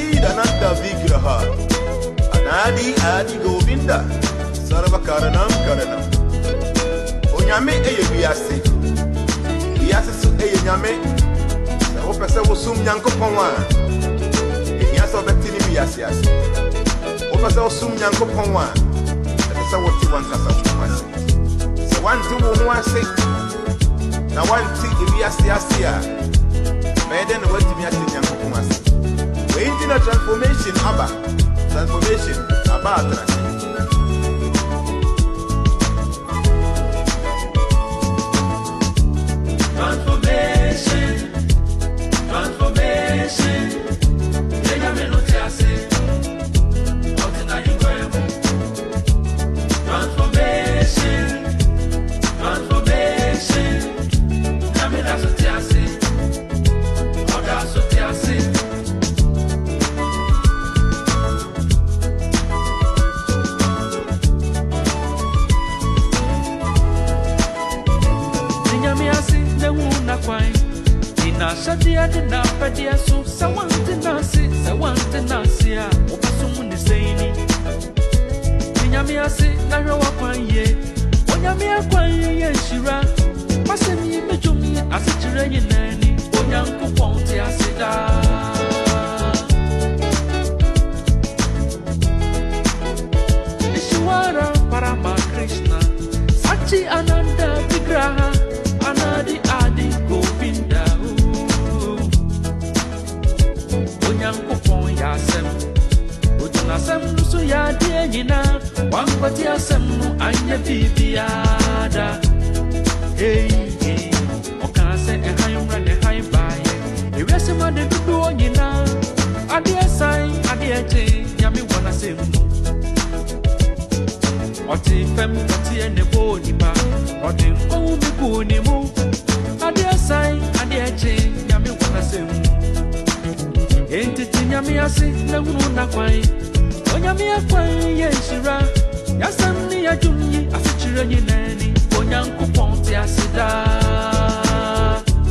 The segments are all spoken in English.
Chidananda Vigraha Adi Govinda Sarva Karanam Karanam Onyame Biase Biase Su Nyame Sa Opesa Wosum Yankopon Yasa Betini Biase Opesa Wosum Yankopon Esa Woti Wankasa Wumase Se Wanti Wumase Na Wanti Biase Asia Meden Wati Biase Yankopon Ase We internet transformation Abba Transformation Abba Shadia did not pedia so someone did not see, someone did not see her. Someone is saying, Yamia say, Narawa ye, when Yamia Quay, she ran. Passing me, Majumi, as a terrain nanny, when Yanko Ponti, I said, Ishwara Parama Krishna, Sachi Ananda Vigraha, Anadi Adi Govinda. Yankopon yasem Ujuna sem nusu ya diena Wampati asem nu anye bibiada Hey hey Oka se ehayumra ne haibaye Ewese ma de dudu onyina Adie sai adie che Nyami wana semu Oti fem oti ene bo nipa Oti nkowu miku ni mu Adie sai adie che Nyami wana semu Enti tinyami asi na hunu na kwai Onyami akwai yenshira Yasamni ya jumyi asichire nyineni Onyanku ponti asida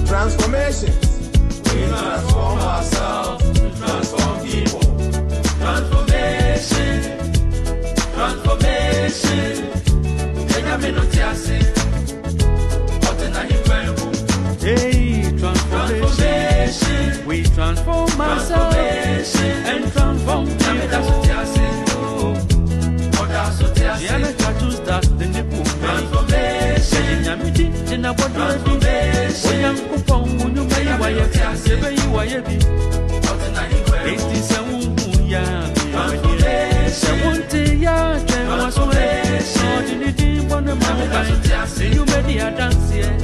Transformations. We transform ourselves to transform people. Transformation. Enyami no tiasi Otena himwemu Hey, transformation. We transform ourselves and transform people. Yana chatus that the nipu transformation. Nyamiti jina bodu Oyam kupon unu mai waye sebe yi waye bi. Eti se unhu ya bi. Se wonte ya twen waso e. Odini di bonu ma ba. You made the dance here.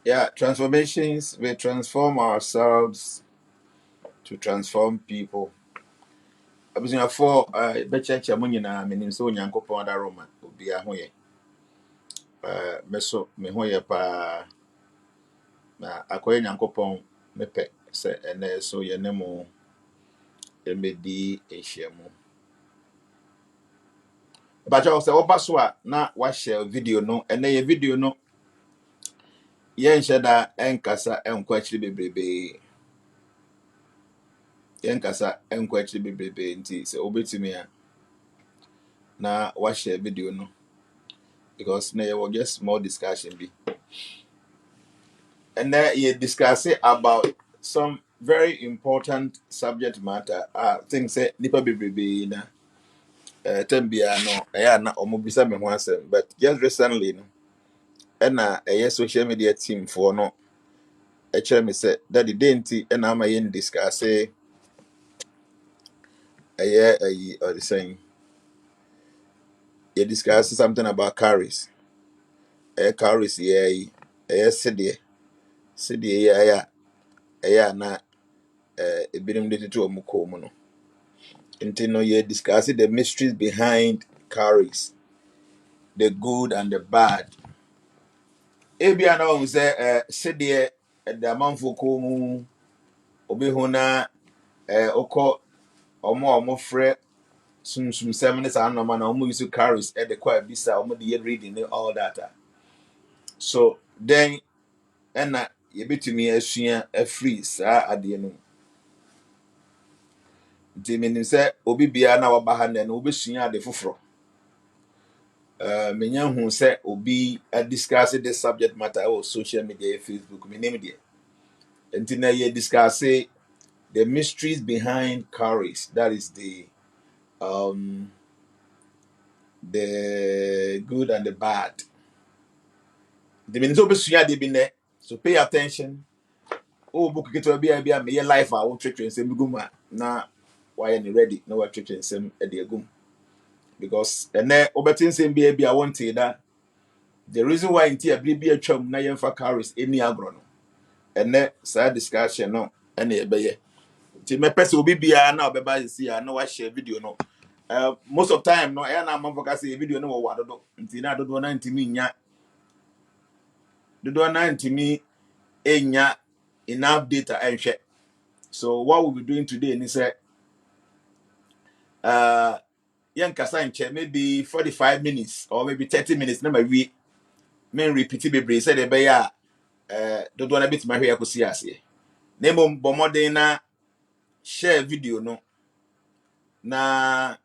Yeah, transformations. We transform ourselves to transform people. Abusunya for becheche mo nyina menim so Onyankopon da Roma obi ahoye. Meso me hoye pa na akoye Nyankopon mepe se ene so ye ne mo emedi ehyiamu. Bacha se oba so a na wa share video no ene ye video no yen sheda enkasa enkwachiri bebrebe. Yenkasa enkwachiri bebrebe nti se obetimi a na wa share video no because there was just more discussion be. And then you discuss it about some very important subject matter. Things say nipa be na tembia no na omobisa me ho asem, but just recently no na social media team for no me say that the denti na ama yen discuss or the saying you discuss something about Charis. Charis city na ebinim de to omuko mu no. Until no you discuss the mysteries behind Charis, the good and the bad. Ebia na we say city the amanfo ko mu obi hona okọ omo frɛ sum sem sa no ma na omo use Charis the kwa bisa omo de reading all that. So then ɛna yɛbɛtumi asua afiri saa adeɛ no. Nti menim sɛ obi bia na waba ha no wobɛsua ade foforɔ. Menya hu sɛ obi discuss this subject matter on social media, Facebook, menim deɛ. Nti na yɛ discuss the mysteries behind Charis. That is the good and the bad. The means wobɛsua ade bi nɛ. So pay attention. Book ketewa bi a me life a wo twetwe nsɛm gu mu a na why ni ready na wa twetwe nsɛm de agum, because ene obetin nsɛm bi a wonte da the reason why nti abiri bi atwam na yemfa Charis eni agro no ene sa discussion no ene ebeye nti me pese obi bia na obeba si a na wa share video no. Most of time no na am focus say video no wo wadodo nti na dodo na ntimi nya dodo na ntimi enya enough data enhwe. So what we'll be doing today is say young Kasanche, maybe 45 minutes or maybe 30 minutes. Number we men repeat it, said the bear don't want a bit my hair could see us here. Name bomodena share video no na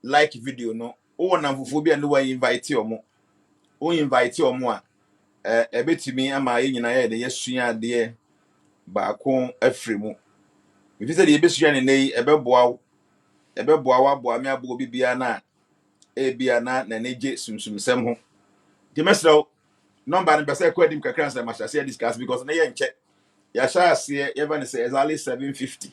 like video no. Oh, Namphobia no way invite you more. Oh, invite you more. A bit to me, am I in a the yes, dear back home a free mo. If you said the best yan in a beboa boa me abo bibiana biana na neje sumsum sem ho. The mesro number and person kwadim kakran say must say discuss because na ye nche ya sha ase even say exactly 7:50.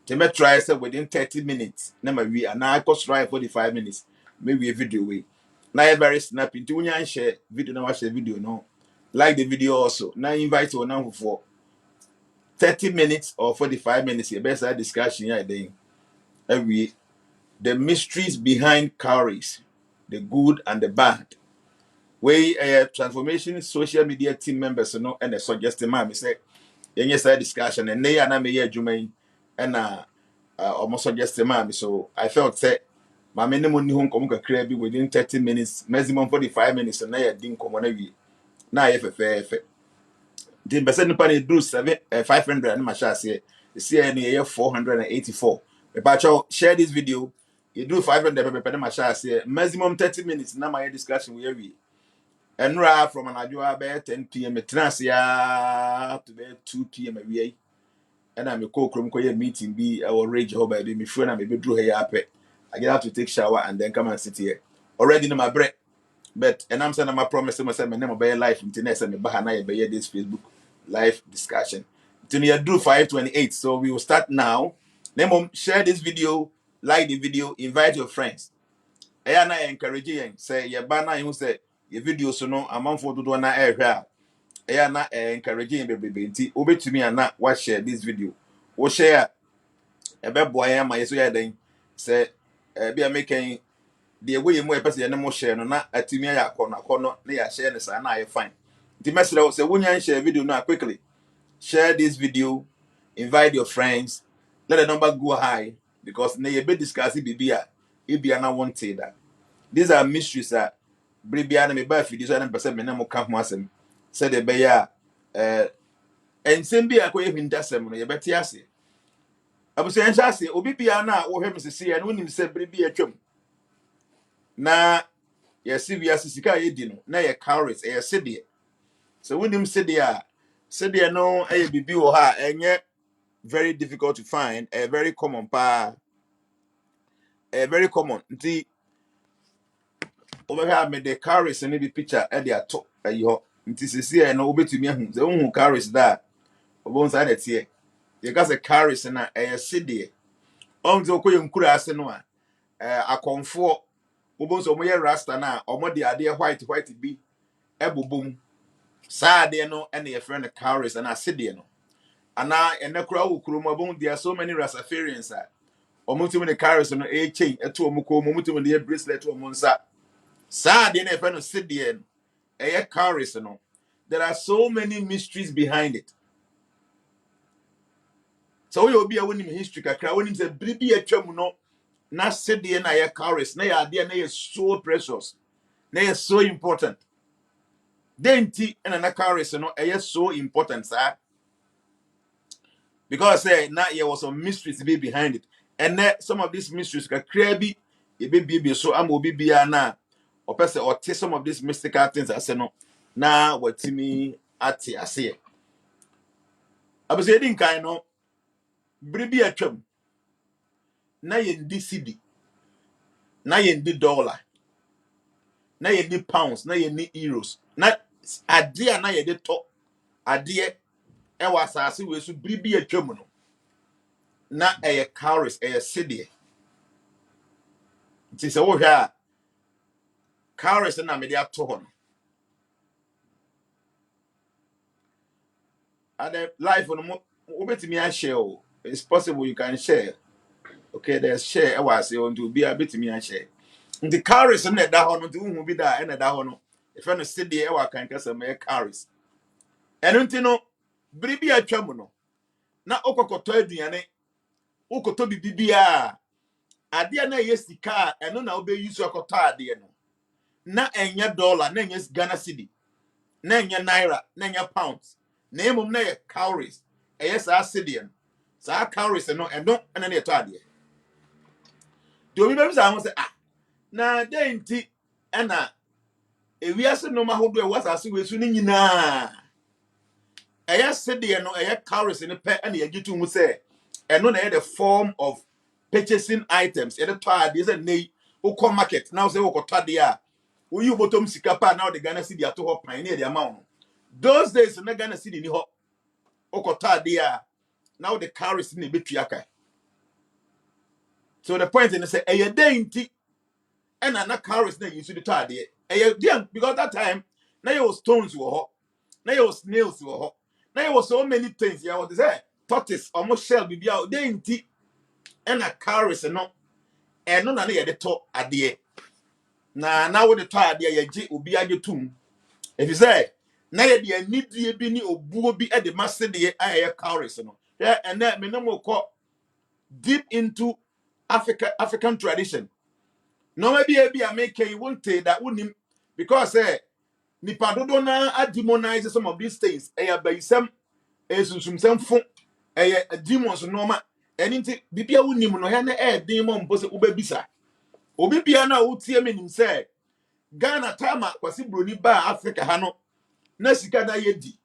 The me try say within 30 minutes na ma wi and I cost try 45 minutes maybe a video way na e very snappy nti unya share video na wa share video no like the video also na invite one now for 30 minutes or 45 minutes e best discussion ya then every the mysteries behind Charis, the good and the bad. We transformation social media team members no and suggest me say yes discussion and they are na me adwuma and almost suggest me, so I felt say my minimum ni hon komu kakra bi within 30 minutes maximum 45 minutes na ya din komo na wi na ye fefe the person no pan do 500 and ma sha say see any 484. But share this video. You do 500 pepe ma sha say maximum 30 minutes na my discussion we and from an adjoa be 10 p.m. Transia to be 2 p.m. we and I'm a co-crom meeting be our rage hobby be me friend and me drew here up. I get out to take shower and then come and sit here. Already in my break. But and I'm saying my promise to myself my name of life until next time I be this Facebook live discussion. Till you do 528. So we will start now. Name share this video, like the video, invite your friends. I na encourage you say your banner you say your video so no amount for do na ehwa. I na encourage you baby nti obetumi ana wa share this video. Wo share e be boy am yeso ya den say be making the way more person na mo share no na atumi ya akono na ya share ne sa na I fine. The message say wonya share video now quickly. Share this video, invite your friends, let the number go high because na you be discuss bibia e bia na want that. These are mysteries that bibia na me ba fi this one person me na mo ka ho asem. Said the be ya ensem bia ko ye hwintasem no ye beti ase. Abusen sha ase obi bia na wo hwe mesese ye no nim se bibia twam. Na Yes, if you are sika yedino, na ye Charis, city. So when him city no bibi wo ha enye very difficult to find, a very common very common. Nti over here me the Charis and the picture e dey ato ayi ho. Nti sisi no obetumi ahu. Se hu Charis da obon sa na tie. Ye ka se Charis na city. On zo koye nkura ase no a akonfo obon so mo ye rasta na omo de ade white bi ebobom. Saa ade no na ye friend Charis na city no. Ana enekura wo kurom obon there are so many Rastafarians a omutum de Charis no chain eto omuko omutum de bracelet to omunsa. Saa ade na ye friend city no Charis no. There are so many mysteries behind it. So we obi a wonim history kakra wonim se bribi atwam no na city na ye Charis na ye ade na ye so precious. Na ye so important. Denti na Charis no so important sir. Because now there was some mysteries be behind it. And some of these mysteries can be so I'm will be na or person or take some of these mystical things I say no. Now what to me at I say. I was saying kind of bribi atwam. Na ye ndi cedi. Na ye ndi dollar. Na ye ndi pounds, na ye ndi euros. Na ade na ye de to ade e was asase we so bribi atwam no. Na Charis cedi. It is over here. Charis na me dey ato ho. And life on me share. It's possible you can share. Okay, there's share. I was saying to be a bit me and share. The Charis and that honor to whom be that and that honor. If I sit there, I can cast a mere Charis. And don't you know, Bribi a chamono. Na okokoto aduane, okoto bibia. Adia na yes the car, and no na obey use your kota de no. Na enya dollar, na yes Ghana cedi. Na enya naira, na enya pounds. Name na ye Charis. Yes, our cedian. Sa Charis no eno na na eto ade. Do we say na denti na ewiase no ma hodo e wasase we su ni nyina. Cedi no Charis ne pe na ye gitu mu say eno na the form of purchasing items. E de to ade say nei wo market now say wo ko to ade a wo yu bottom sika pa now the Ghana cedi ato ho pan na the amount. Those days na Ghana cedi ni ho wo ko to ade a now the Charis ni betua kai. So the point is say denti and na Charis na use the tarde. Because that time now your stones were hot, now your snails were hot, now there was so many things. Yeah, what is that? Tortoise almost shell be out there in tea and a Charis and no na the top idea. Now with the tarde ya ji ubi a tomb. If you say now you need the bini or boo be at the master the Charis no. Yeah, and that me no more call deep into African tradition. No maybe I make you won't take that wouldn't because nipa dodo na demonize some of these things. By some some fun demons normal. Anything bibia wunim no na demon pose ubebisa. Obi bia na wotie menim say Ghana tama kwasi broni ba Africa ha no na sika da yedi.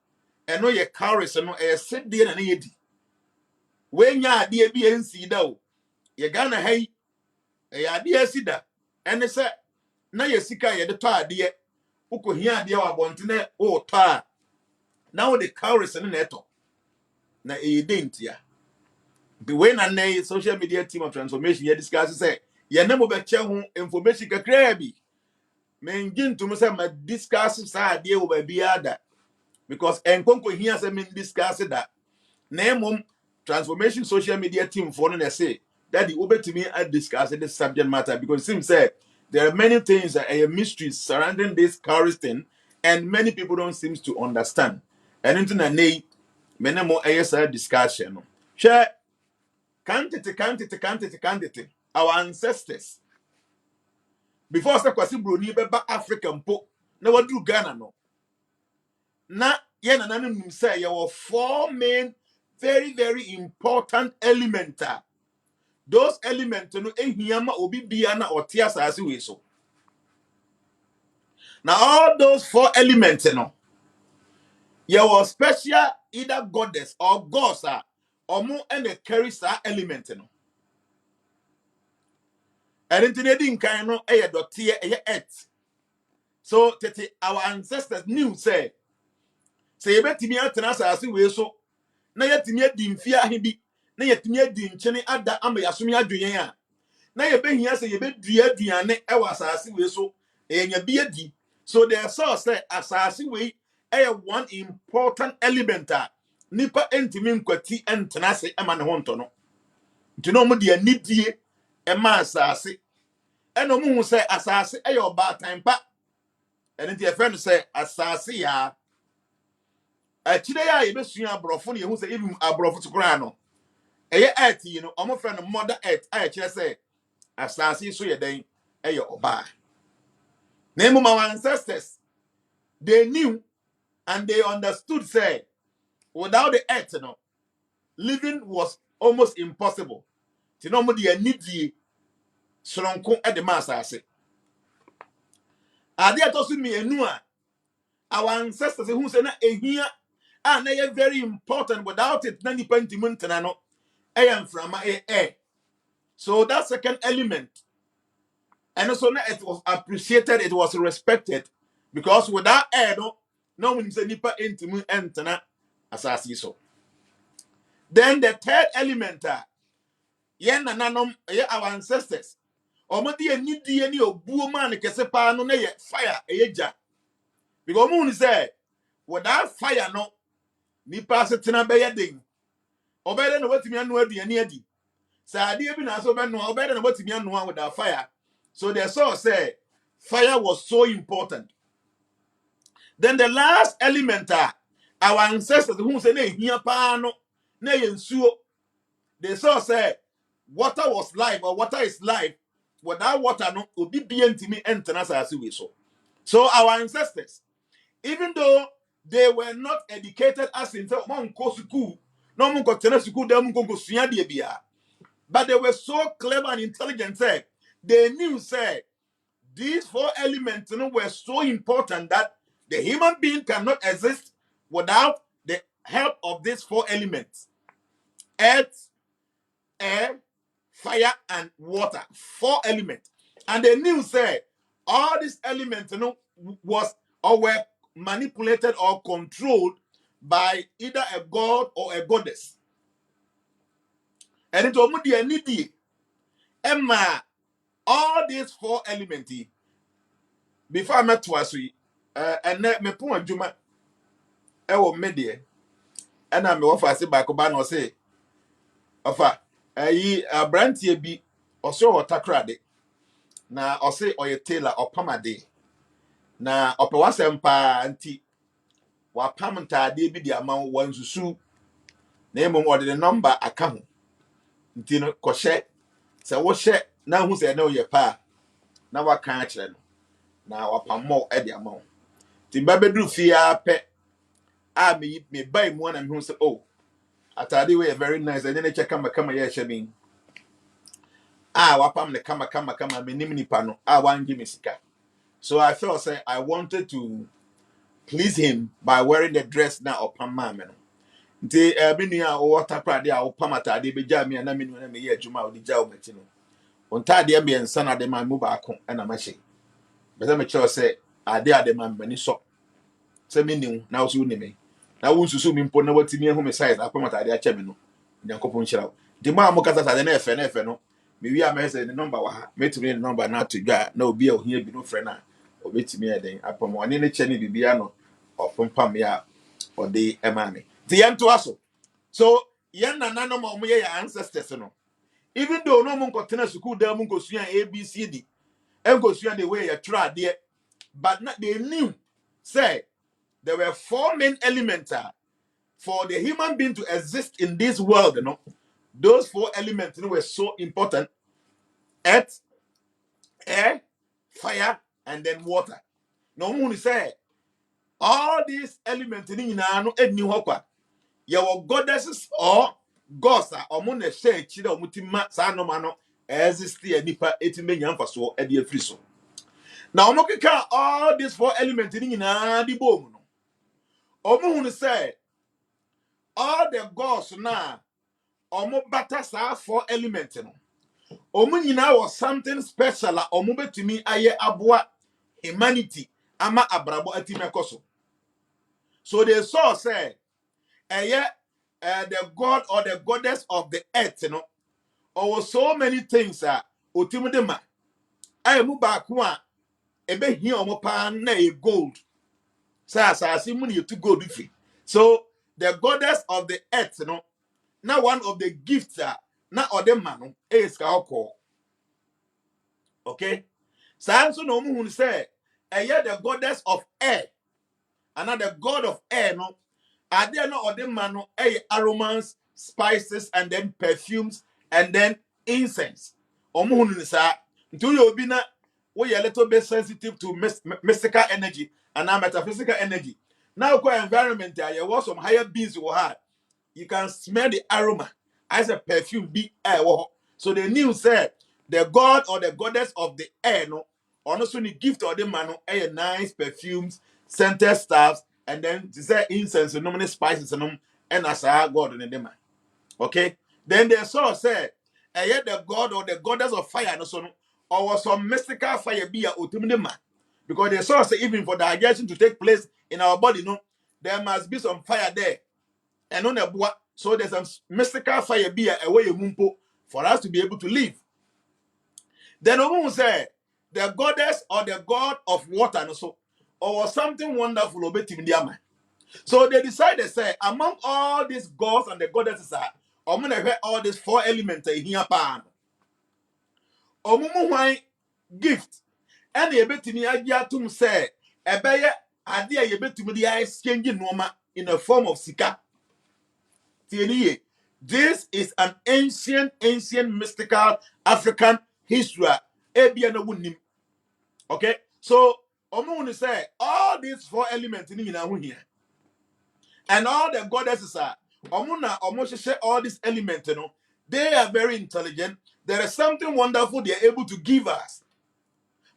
Eno ye Charis no sede na yedi. We nya ade bi ensi da o. Ye Ghana hai ade asida. Ene se na ye sika ye de to ade ukohia ade wa bontene o to a now the Charis na eto na dentia the way na social media team of transformation ye discuss say ye na mo be che ho information kakra bi mengin to say ma discuss sa ade wo ba biada because enkonko hia say men discuss that na emom transformation social media team for no say that the obetimi I discuss this subject matter because it seems say there are many things that are mysteries surrounding this Charis thing and many people don't seem to understand. And into na nay many more ASR discussion. Share quantity. Our ancestors before say kwasi broni beba African po na wadu Ghana no. Na ye na nanim say there were four main very very important elements. Those elements no ehia ma obi bia na ote asase we so. Now all those 4 elements, you was special either goddess or gods or more and a Charis element, And in kind no dot earth. So our ancestors knew say you bet me out as we so na yetimi adi mfia ahebi na yetimi adi nchene ada ama yasome adwen a na ye behia say ye bedua aduane e wasase we so enya bi adi. So they saw say asase we one important element nipa entimi nkwati entena se ema ne ho nto no nti no mo de anidie ema asase eno mo hu say asase oba tanpa ene nti e friend say asase ya achire ya ye besua abrofo ne ye hu say even abrofo tukura no earth omo friend mother earth kire say asase so ye den oba na our ancestors they knew and they understood say without the earth living was almost impossible ti no mo de anidie soronko e de masase ade atosu mi enu our ancestors who say na ehia na ye very important without it na nipa ntimi ntena no mframa air. So that second element, and also it was appreciated, it was respected, because without air, no one say nipa intimu entana asasi so. Then the third element, yen nanom our ancestors, omodi enidi eni obuo man kese pa no na ye fire eja. Because moon say without fire no nipa setena be yedin. Obere no watimi anu aduane adi. Sadia bi na so be no obere no watimi anu without fire. So they saw say fire was so important. Then the last element, our ancestors who say na hia pa no na yensuo. They saw say water was life or water is life. Without water no obi bi ntimi entena asase we so. So our ancestors, even though they were not educated as in say man go school, no man go tena school dem go sua de bia. But they were so clever and intelligent say they knew say these 4 elements were so important that the human being cannot exist without the help of these 4 elements: earth, air, fire, and water. 4 elements. And they knew say all these elements was or were manipulated or controlled by either a god or a goddess. And it was Emma, all these 4 elements. Before I met was and me pon adwuma e wo medie and I me wo fa se ba ko ba no say ofa ayi abrantie bi oso otakrade na ose oye tailor opamade na opewasem pa anti wa pam ntade bi di ama wansusu na emom ode the number aka ho nti no ko hye se wo hye na hu se na oye pa na wa kan akire no na wa pammo e di ama ho ti ba bedru fia pe me buy mu na me hu say oh atade we very nice and then check kama ye hye wapam ne kama me nim nipa no wan give me sika. So I felt say I wanted to please him by wearing the dress na opam ma me no nti me nua o water prade opam atade be ja me na me nua na me ye adwuma o di ja o mati no ontade me ensa na de ma mu ba ko na ma hye be say me che say ade ma me ni so say me nim na so ni me na wo nsusu mi mpo na watimi ehu me size opam atade a che me no nyankopon hyira di ma mo kasa atade na efe no me wi am say the number wa ha metumi the number na to dwa na obi a ohia bi no frɛ na obetimi eden apam oni ne che ne bibia no ofompam ya ode emane ti yento aso. So yen nananom omo ye ancestors no, even though no mun ko tena school da mun ko sua abcd en ko sua the way ya trade, but not they knew say there were 4 main elements for the human being to exist in this world, those 4 elements were so important: earth, air, fire, and then water. No one say all these elements in no any hokwa. Your goddesses or gods or moon share chida or mutima sa no mano exist nipa etimbe nyamfa so e de free so. Now omokeka all these four elements in the bone. Omo say all the gods now omo bata sa four elements no. Omo nyina was something special a omo betumi aye aboa humanity ama abrabo atimekoso. So they saw say the god or the goddess of the earth, or so many things otimudema ay mu ba ko a ebe hia omo pa na e gold. Sa muni you to gold free. So the goddess of the earth, now one of the gifts na other man is ka. Okay? So no mu say the goddess of air, another god of air, no. Are there no other man aromas, spices, and then perfumes, and then incense? Omuhunu sa until you be na we a little bit sensitive to mystical energy and metaphysical energy. Now, environment there was some higher beings you had. You can smell the aroma as a perfume be air. So the news said the god or the goddess of the air, no, also the gift or the man, no, nice perfumes, scented stuffs, and then to say incense and many spices and as a god in the man. Okay. Then they saw said, yet the god or the goddess of fire, no, so or was some mystical fire be a man. Because they saw say even for digestion to take place in our body, no, there must be some fire there. And on the bois, so there's some mystical fire be a way mumpo for us to be able to live. Then Omun said, the goddess or the god of water, and so or something wonderful obey Tim. So they decided, say, among all these gods and the goddesses are, I'm gonna have all these four elements in here pan. Omumu gift. And the betimi agiatum say, ebeye idea ye betumi the exchange noma in the form of sika. This is an ancient mystical African history. Okay, so Omun say all these four elements in here, and all the goddesses are Omuna almost share all these elements. They are very intelligent. There is something wonderful they are able to give us.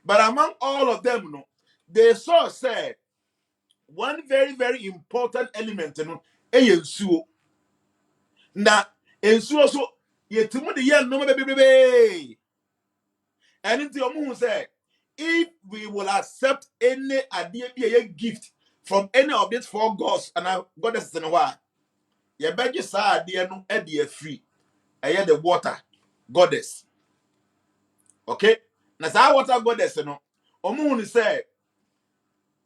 But among all of them, they saw say one very very important element. Na ensuo so yetimu de ye no bebebebe. And into your moon say, if we will accept any idea be a gift from any of these four gods and our goddesses in a while, ye beg you sa idea no idea free. I the water goddess. Okay? Now sa water goddess no omun say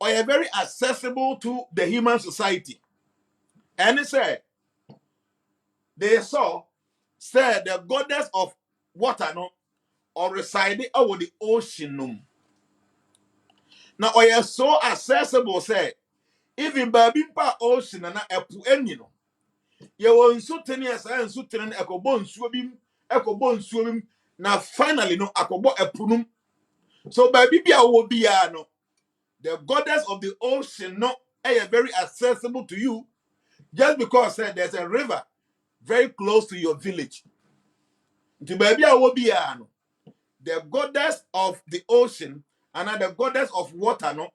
or are very accessible to the human society. And he said they saw said the goddess of water no or residing over the ocean. Now, or you so accessible, say, even baby pa ocean and a pu enino. You won't so tenuous and so ten echo bone swimming. Now, finally, no, akobo a punum. So, baby, will be no. The goddess of the ocean, no, very accessible to you just because there's a river very close to your village. The baby will be no. The goddess of the ocean and the goddess of water, no,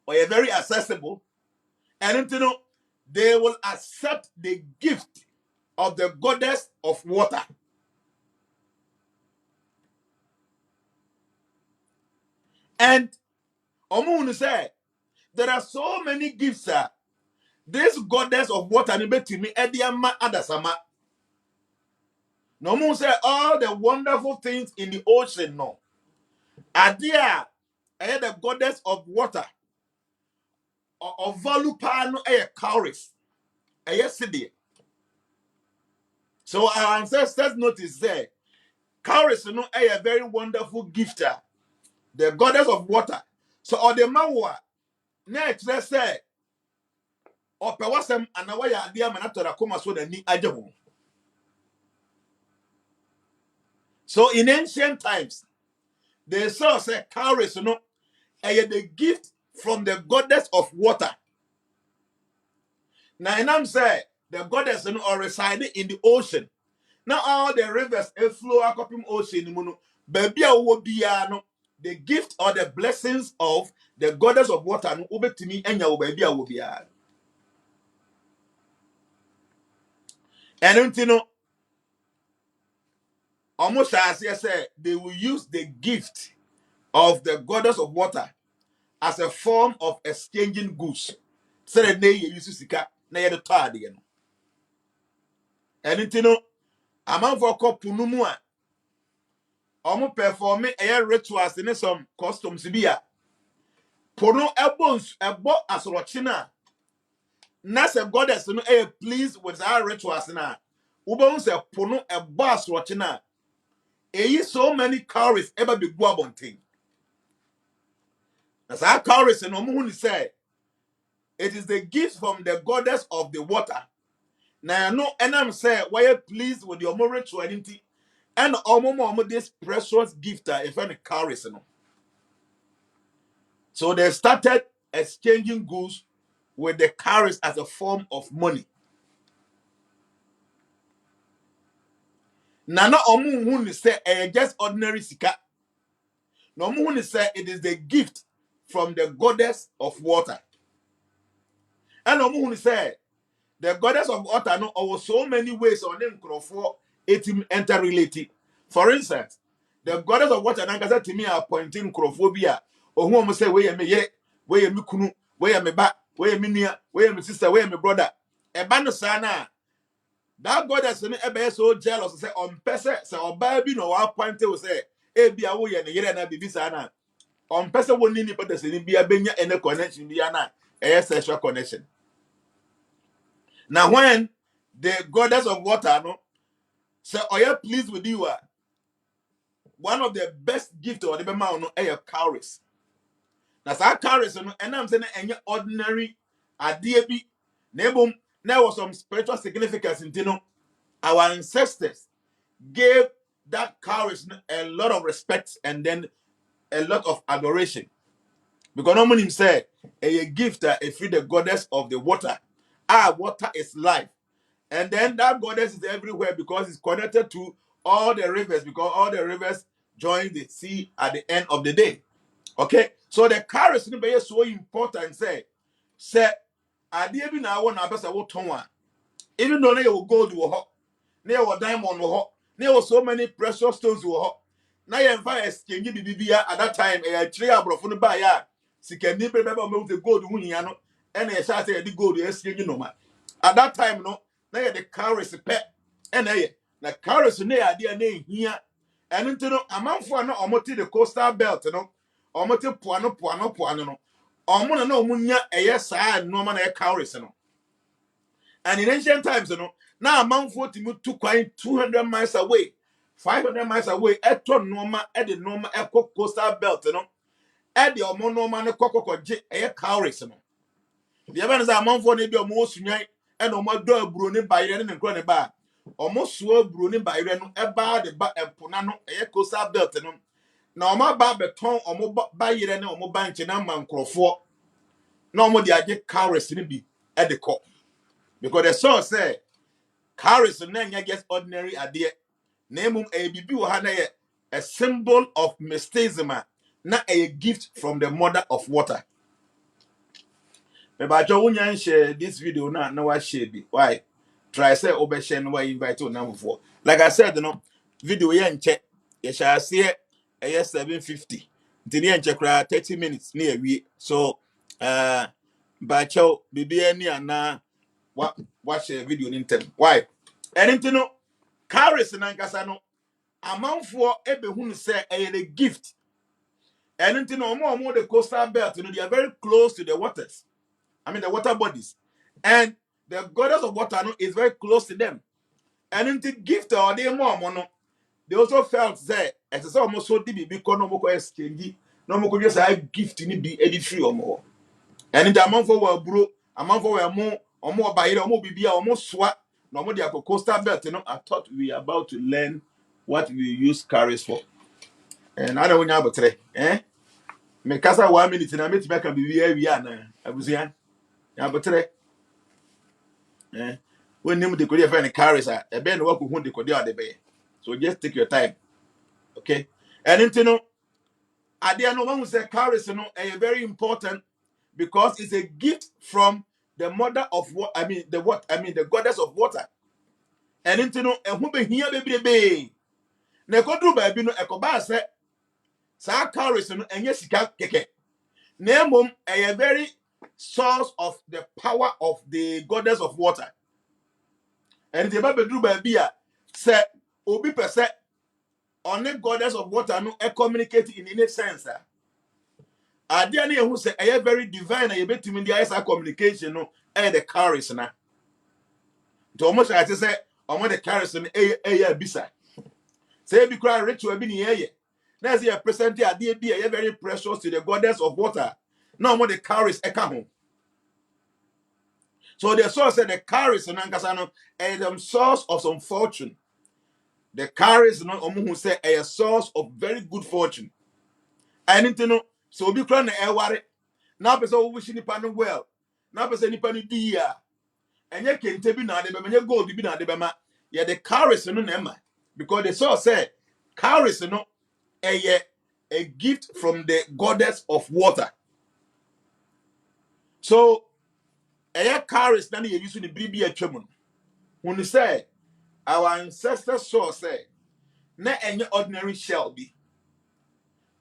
or very accessible, and they will accept the gift of the goddess of water. And Omun said, there are so many gifts. This goddess of water, Nibetimi Ediama Adasama. Nomun said, all the wonderful things in the ocean, no. Adia, the goddess of water, or Valupano, Charis, yesterday. So our ancestors noticed there, Charis, a very wonderful gifter, the goddess of water. So, or the mawa, next, let's say, or pewasem, and away idea manatora koma so the ni ajahu. So, in ancient times, they saw, say, Charis, the gift from the goddess of water. Now, and I'm saying, the goddess, are residing in the ocean. Now, all the rivers flow across the ocean, baby, I will be, the gift or the blessings of the goddess of water no ubetimi enya wo ba bia wo bia. And no almost as I say they will use the gift of the goddess of water as a form of exchanging goods. So that they use sika na ye de to ade no. And no amanfo kopu no mu a omo perform a rituals in some customs bi a pono ebo asoroche na se goddess no pleased with our rituals na ubon se pono ebo asoroche na eyi so many cowries ever be go abonten. As our cowries no mo hu say it is the gift from the goddess of the water. Now no enam say why you pleased with your moral rituality and omo this precious gift if any cowries no. So they started exchanging goods with the cowries as a form of money. Nana omu hu say just ordinary sika. No hu say it is the gift from the goddess of water. And omu hu say the goddess of water no over so many ways on them for it interrelated. For instance, the goddess of water nankasa to me are pointing crophobia or who say where me ye, where me kunu, where me ba, where me near, where me sister, where me brother. E bano sana that goddess no ebe so jealous say on pese say oba bi no wa point we say e bia wo ye ne yere na bibi sana on pese woni ni pete se ni bia benya ene connection bia na e sexual connection. Now when the goddess of water no say are you pleased with you one of the best gift or the bema no e Charis. Now say Charis no and I'm saying any ordinary adie bi na ebom there was some spiritual significance in no our ancestors gave that Charis a lot of respect and then a lot of adoration. Because no one said a gift a free the goddess of the water. Water is life. And then that goddess is everywhere because it's connected to all the rivers, because all the rivers join the sea at the end of the day. Okay? So the Charis is so important. Say, I didn't know na best even though you gold wo there were diamond there were so many precious stones now you find exchange bibia at that time tree abrofo no buy ya sikani be the gold hu hia no and e say the gold exchange no ma at that time no now you the Charis pet and na Charis no ya de na hia and into no amanfo na omoti the coastal belt no omoti poano no omo na omunya saa no ma na Charis no. And in ancient times, now a man 40 to quite 200 miles away, 500 miles away, at Norma, at the Norma Echo Coastal Belt, at the Omonoma and Coco J. A Charis. The event is a month for maybe almost night and almost do Bruni by Ren and Granny Bar. Almost swore Bruni by Ren, a bar the back and Punano, a Coastal Belt. Now, my barbeton or more by Ren or more bank in a man crowford. No more the idea Charis in be at the court. Because the source say, Charis no just ordinary idea. Name a bibi a symbol of mysticism, not a gift from the mother of water. But I won't share this video now. No, I share it. Why? Try say over share no invite to number 4. Like I said, video check. You shall see it. 7:50. Didn't check 30 minutes near we. So, Bacho bibi any na watch a video in them. Why? Anything no Charis nankasa no amanfo ebehunu say a gift. Anything no more the coastal belt, they are very close to the waters. I mean the water bodies. And the goddess of water no is very close to them. Anything gift or they more no. They also felt that as I almost so deep because no more exchange, no more just a gift ni be any free or more. And the amanfo were bro, amanfo were more or more by or more bibia or more swat. No more the coastal belt, I thought we were about to learn what we use Charis for. And I don't know about today. Me kasa 1 minute na me tiba kan bibi awia na abusia. Ya botre. When name de kodi e find Charis e be no wa ko hu de kodi ade be. So just take your time. Okay? And into no Adia no one who say Charis no very important because it's a gift from the mother of what the goddess of water. And into no and who be here baby. Na kodru ba bi no ekoba se sa Charis no enye sika keke. Na mom a very source of the power of the goddess of water. And the bedru ba bi a se obi pese on the goddess of water no communicate in any sense. Adia na who say very divine and betimi the isa communication no the Charis na. To almost I say on the Charis no bisa. Say be cry ritual bi ni eye. Na say present adia bi very precious to the goddess of water. No more the Charis eka ho. So the source said the Charis no nkasa no the source of some fortune. The Charis no omo who say a source of very good fortune. Anything no so be cry na e ware. Na person wo wish nipa no well. Na person nipa no di ya. Enye kente bi na de be enye gold bi na de be ma. Ye the Charis no na ma. Because the source said Charis no a gift from the goddess of water. So Charis na ye use ni bibi atwam. When you say our ancestors saw say na any ordinary shell be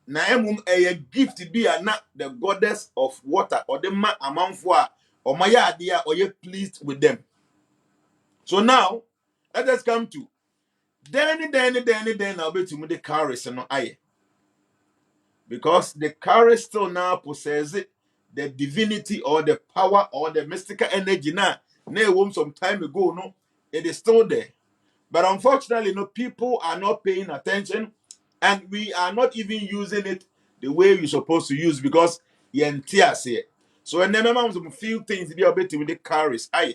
na emum a gift be na the goddess of water or the man amanfo a or my idea or you pleased with them. So now let us come to then I'll bet you the Charis no aye. Because the Charis still now possesses the divinity or the power or the mystical energy now. Some time ago, no, it is still there. But unfortunately, no, people are not paying attention, and we are not even using it the way we're supposed to use because you're say. So when the members of few things be able with the Charis, aye.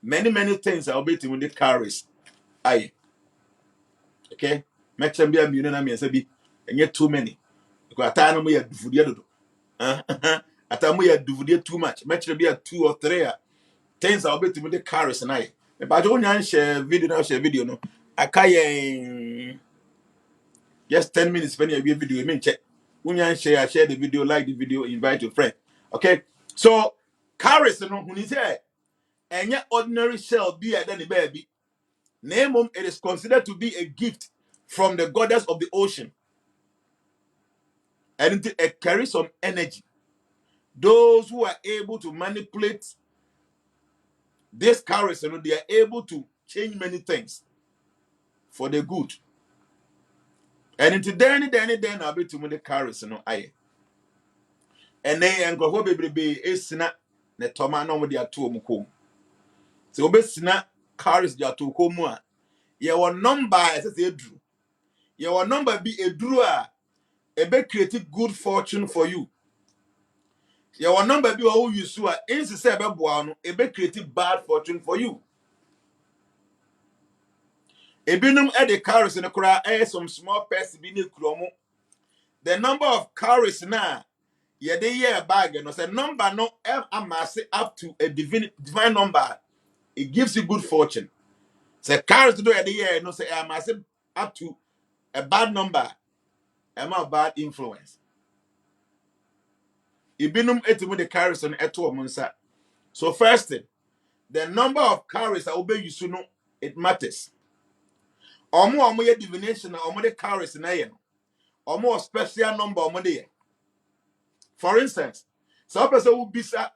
Many things are able with the Charis, aye. Okay, make them be a million and say and yet too many. Because at time we have food do. At time we have too much. Make them be a 2 or 3 things are able with the Charis and aye. But I don't share video no. I can't just 10 minutes spend a video. I mean check. When you share the video, like the video, invite your friend. Okay. So Charis no when he say any ordinary shell be a than the baby. Name it is considered to be a gift from the goddess of the ocean. And it carries some energy. Those who are able to manipulate this Charis, they are able to change many things for the good. And into then I'll be to the Charis, aye. And then and go baby is not the Toma no with their 2 muko. So obesina Charis their 2 komua. Your number as a drew. Your number be a drawer. A be creative good fortune for you. Your number be who you sue. Insi say be boano. A be creative bad fortune for you. Ebinum e the Charis in the kura some small person be ne kromo. The number of Charis na ye de year bag no say number no amass up to a divine number. It gives you good fortune. Say Charis do the year no say amass up to a bad number. Am a bad influence. Ibinum etimu the Charis on eto omunsa. So first thing, the number of Charis I obey you so no it matters. Omo ye divination na omo the Charis na ye no. Omo special number omo de. For instance, some person will bisa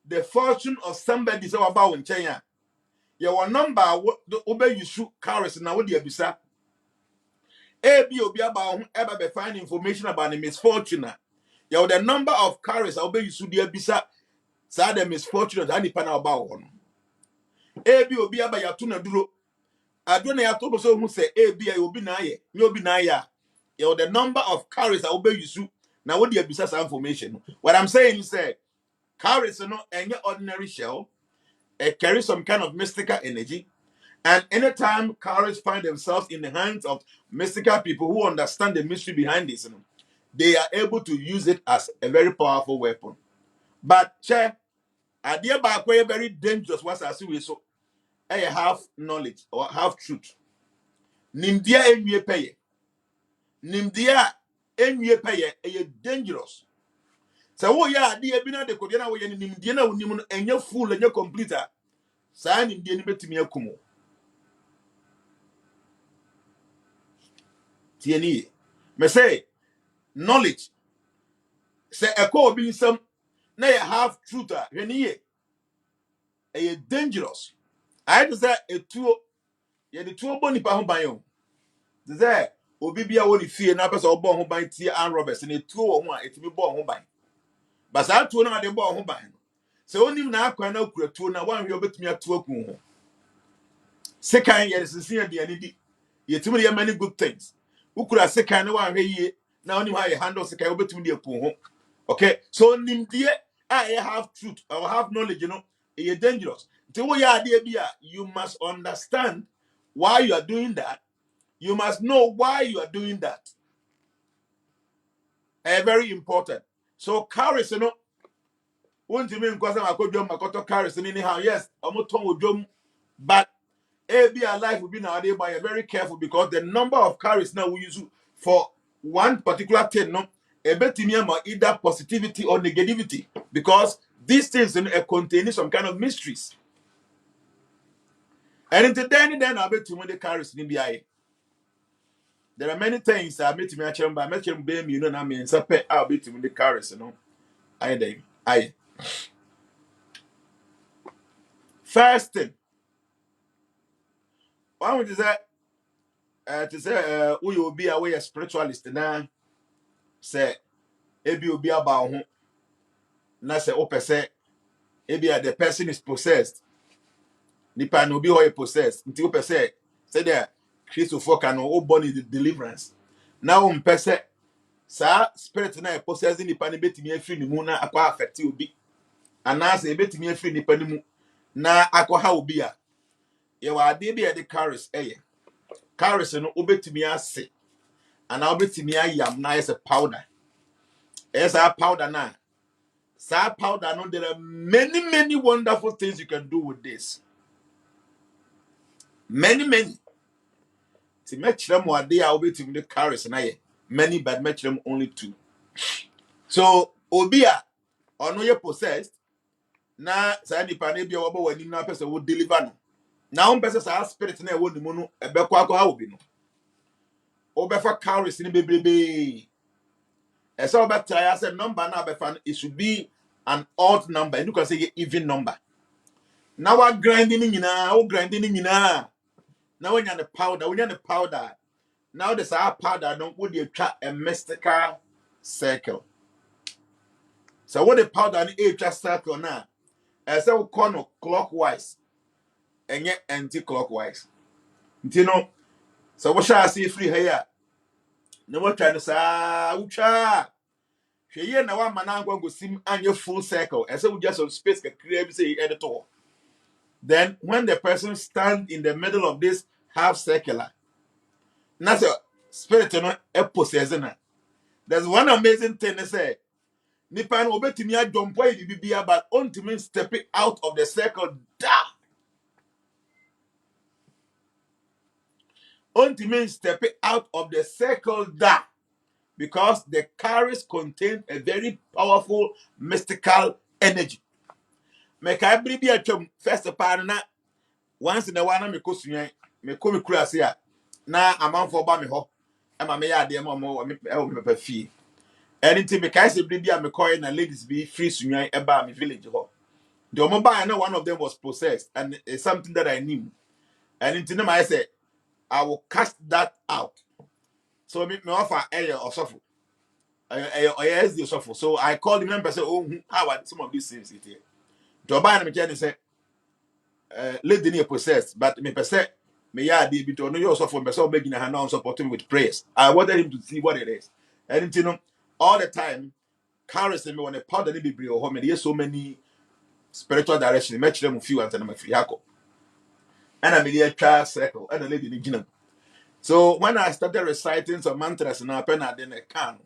the fortune of somebody say about in China. Your number obey you shoot Charis na what you bisa. Ebi obi about ever be find information about the misfortune. You the number of Charis obey you shoot the bisa. Say the misfortune that nipa na about one. Ebi obi about ya tuna duro. Adona ya to so who say ebi obi na ye. Ni obi na ya. You the number of Charis obey you shoot. Now what do you bisa some information? What I'm saying is that Charis is not any ordinary shell. It carries some kind of mystical energy. And anytime Charis find themselves in the hands of mystical people who understand the mystery behind this, they are able to use it as a very powerful weapon. But idea back very dangerous once I see so I have knowledge or have truth. Nimdia enye peye. Nimdia enwie peye e dangerous. So wo ya ade e bi na de kodie na wo ye nim die na wo nim no enye full enye complete a saa nim die ni betimi akumo. Tie ni me say knowledge say ekọ obi nsam na you have truth a hwe ni e dangerous. I just say etuo ye de tuo boni pa ho ban yo. Say obi bia wo ni fie na pese obo ho ban tie an robbers na etuo wo ho a etimi bo ho ban. But saa tuo na de bo ho ban. Se onim na akwan na kura tuo na wan hwe obetumi atuo kun ho. Sekan ye sisi de ani di. Yetimi ye many good things. Ukura sekan na wan hwe yie na onim how you handle sekan obetumi de kun ho. Okay? So nimdie I have truth or have knowledge, you know, it's dangerous. You must understand why you are doing that. You must know why you are doing that. Very important. So Charis, you know, won't you mean because I could jump my Charis and anyhow, yes, I'm not tongue jump, but a life will be nowadays by very careful because the number of Charis now we use for one particular thing, no, a bit either positivity or negativity because these things contain some kind of mysteries. And then I bet you when the Charis in the there are many things I met me at chamber, I met him baby, you know, I mean, I'll bet you when the Charis, you know. I first thing, one would to say, we will be away a spiritualist now, say, ebi will be about home. Na say o pese ebia the person is possessed nipa no bi ho possessed nti o pese say there Christopher can o born the deliverance now o pese sa spirit na possessed nipa ne betimi afiri ni mu na akwa affect obi ana say betimi afiri nipa ni mu na akwa ha obi a ye wa ade bi e de Charis Charis no obetimi ase ana obetimi ayam na as a powder a powder na powder no there are many wonderful things you can do with this. Many. To match them what they are waiting the Charis and many, but match them only 2. So Obia or no you possessed na Sandy Panabia or when you know person would deliver no. Now person our spirit na won the mono a bequaco how be no. Obefa Charis in baby. As all that I said number now befan it should be an odd number and you can say even number. Now we're grinding in now. Now when you're the powder. Now there's our powder don't would you try a mystical circle. So what the powder in a circle now? As a corner clockwise and yet anti-clockwise. You know, so what shall I say free here? No more trying to say ucha. Here now one man going to sim and your full circle. As we just on space can create say editor. Then when the person stand in the middle of this half circular, that's a spirit a possessing. There's one amazing thing they say. Nipan obetimi adwompo yi bibia but ontimi step out of the circle da. Ontimi step out of the circle da because the Charis contain a very powerful mystical energy. Make I bring be atwam first part na once in a while me kosuan me ko me kura se a na amanfo ba me ho e ma me ya ade mo me pe fie. Anything me kai se bring be me call na ladies be free suan e ba me village ho. The mobile, I know one of them was possessed, and it's something that I knew. And in Tinema, I said, I will cast that out. So me offer area or shuffle. Yes, the shuffle. So I called the member and said, oh, how are some of these things here? To buy them again and say, lady near possessed, but me per se, me ya be to know your shuffle, so making a hand on supporting with prayers. I wanted him to see what it is. And you know, all the time, Charis me when a powder be bring home, and there's so many spiritual direction, match them with few and I'm a free hako. And I'm a child circle, and a lady in Guinea. So when I started reciting some mantras in our pen, I didn't can.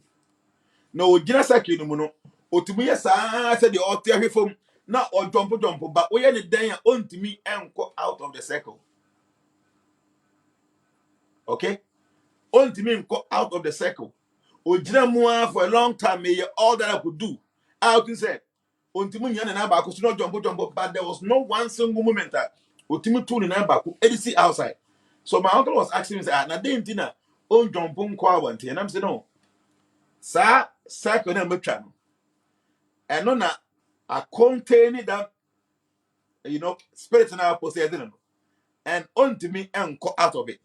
No, Gina Saki no mono. Otumiya sa said the altar from now or jump, but we are the day on to me and go out of the circle. Okay? On to me and go out of the circle. Ojina for a long time, may all that I could do. I could say, Untimun and I could not jump, but there was no one single moment that Utimu and I could edit outside. So my uncle was asking me, "Na den dinner, on jumping quawanti," and I'm saying, "No, sir, second and metran, and no, I contain that, spirit in our possession, and on to me and go out of it."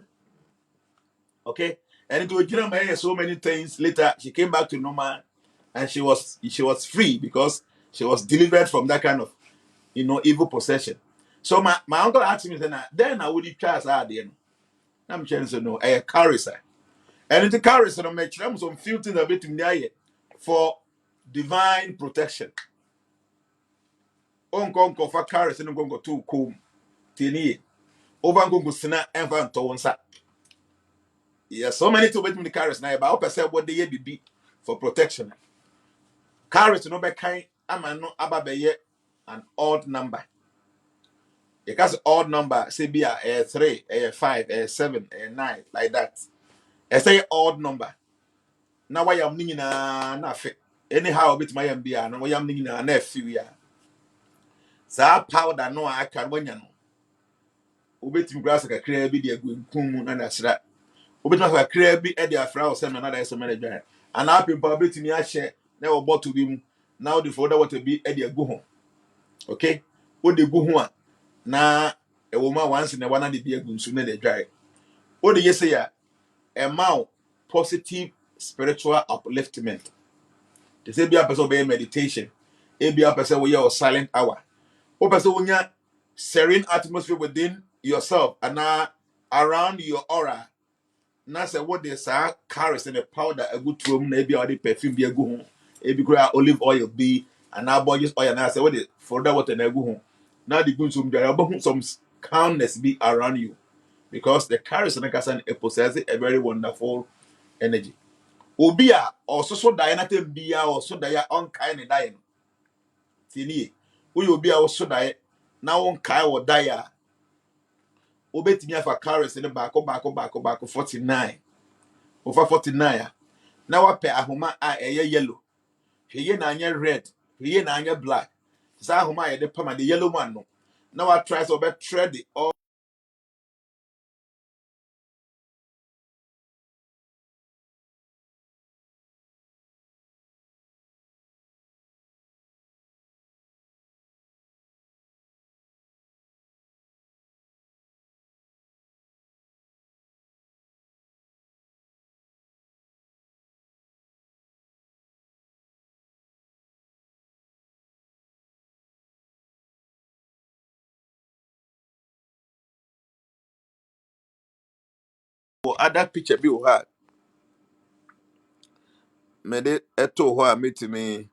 Okay, and it was so many things later. She came back to normal, and she was free because she was delivered from that kind of evil possession. So my uncle asked me, then I would try as I did. I'm saying, so no, I carry her. And it carries on make some few things a bit in the for divine protection. On conquer for carries and go to comb tini over go sina and van to. Yes, so many to bet me the carries now, but I say what they be for protection. Carries no be kind, I'm no ababe an odd number. You can odd number, say be a 3, a 5, a 7, a 9, like that. I say odd number. Now why am na fit. Anyhow, bit my MBA, no, why am na few ya. Sa powder no I can when you know. Ubetim grass like a crabby, dear good kum and that's that. Ubetim like a crabby, Eddie Afra or some another as a manager. And I've been probably to me, I share, never bought to him. Now the further what to be Eddie go home. Okay? What they go home now a woman once in a one of the beer goon sooner they dry. What do you say? A mouth positive spiritual upliftment. They say be a person by meditation. It be a person with your silent hour. What person when you serene atmosphere within yourself and around your aura. Now say what they say Charis and the powder a good room, maybe all the perfume be a good home. Maybe grow olive oil be and now boy just oil now say what they for that what and a good home. Now the good some calmness be around you because the Charis and the Casan possesses a very wonderful energy. Obia also so Diana Bia or so dia unkind and dying. Tini, we will be also die now on Kai or Dia. Obey me for Charis in the back 49. Over 49. Now I pay a homa a yellow. Here na red. Here na black. Zahoma the pama the yellow one. No. Now I try to be tread all other picture be hard. Made it eto ho meet me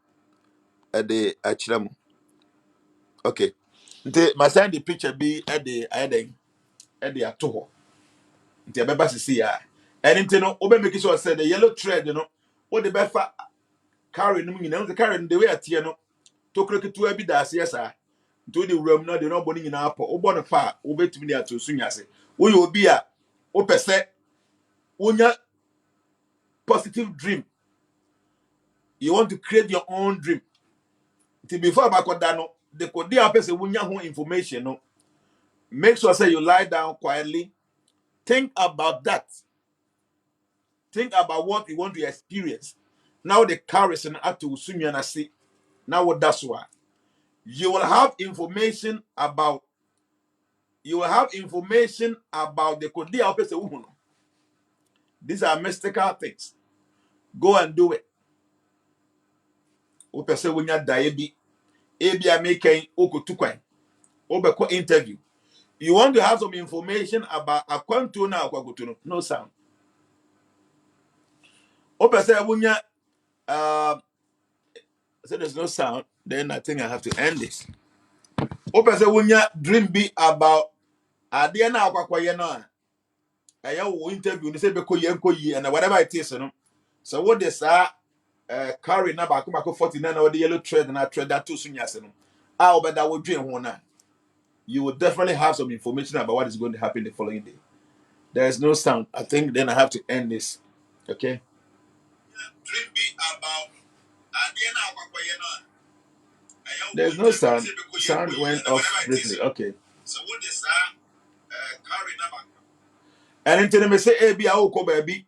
at the achram. Okay. My send the picture be at the ato. Nti ebeba sisi ya eni nti no obe make sure say the yellow thread no what the befa carry no nyina nti carry the way atie no to kroketu abi da ase esa nti the room no de no boni nyina apo obo no pa obetumi ne ato sunya ase wo ye obi a o pese wonya positive dream, you want to create your own dream nti before abakoda no the kodi a pese wonya ho information no make sure say you lie down quietly, think about that. Think about what you want to experience. Now the carries and up to Sunyana see. Now what that's why. You will have information about the Kodia Opesa Uhuno. These are mystical things. Go and do it. Opesa Wunya Daebi. Ebia making Oko Tukwan. Obeko interview. You want to have some information about a quantuna or no sound. Opesa Wunya so there's no sound, then I think I have to end this. Opesa Wunya dream be about Adiana Aquaye no. I will interview and say beko yenko yi and whatever it is, no. So what they say carry na back 49 or the yellow thread and I thread that too soon yes no. But that will dream one. You will definitely have some information about what is going to happen the following day. There is no sound. I think then I have to end this. Okay. There's no sound. Sound went off briefly. Okay. And until me say, "Hey, be a oko baby."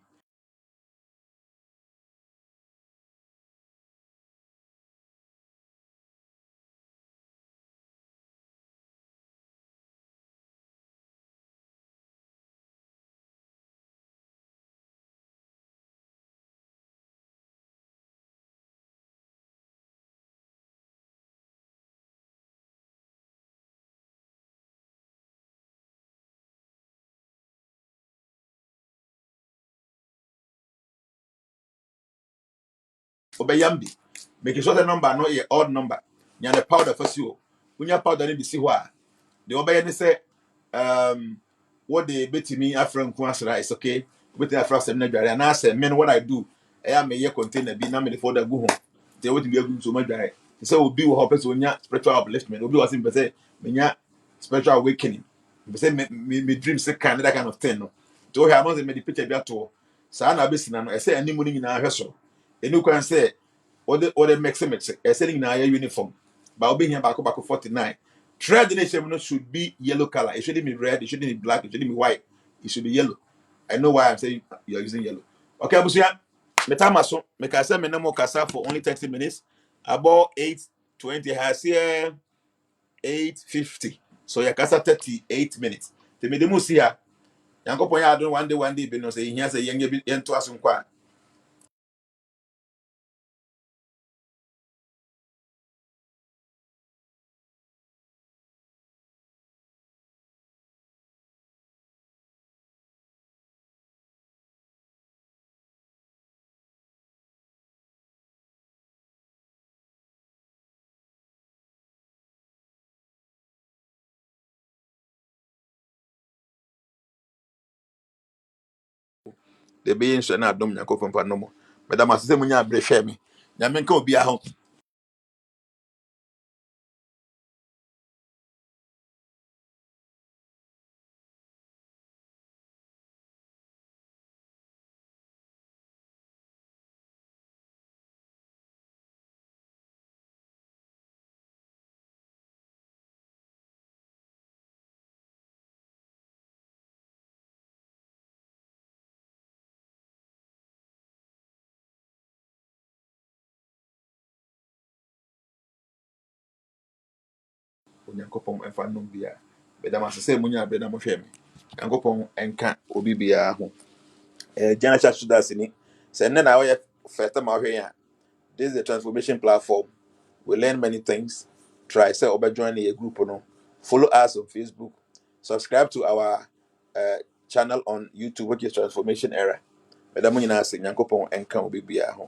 Obeyambi. Make sure the number no a odd number. Nyane powder for you. When your powder need to see why. The obey say what they bet me Afro Kwasra is okay. With the Afro Seminary and I say, men, what I do, I am a year container be nominated for the go home. They would be able to much dry. So will be what happens when your spiritual upliftment will be what simple say, when your spiritual awakening. Be say me dreams say kind that kind of thing. No. To have not made the picture be at all. So I'm not I say any money in our vessel. A new can say, or the mix, selling in our uniform. But I'll be here back 49. Thread nation should be yellow color. It shouldn't be red. It shouldn't be black. It shouldn't be white. It should be yellow. I know why I'm saying you're using yellow. Okay, Abusia. Me time aso. Me can say me no more kasa for only 30 minutes. About 8:20 has here 8:50. So you kasa 38 minutes. Te me demu sia. Yankopon ya do one day be no say here say yenge bi ento aso nkwa. De be yin so na adom Yankopon pa no mo. Madam asese munya abre hwe me. Nyame nka obi a ho. Onyankopon emfa no bia. Madam asese munya abre na mo hwe me. Yankopon enka obi bia ho. Jana Church that's in it. Say na we first time out here. This is a transformation platform. We learn many things. Try say oba join a group no. Follow us on Facebook. Subscribe to our channel on YouTube which is Transformation Era. Madam nyina say Yankopon enka obi bia ho.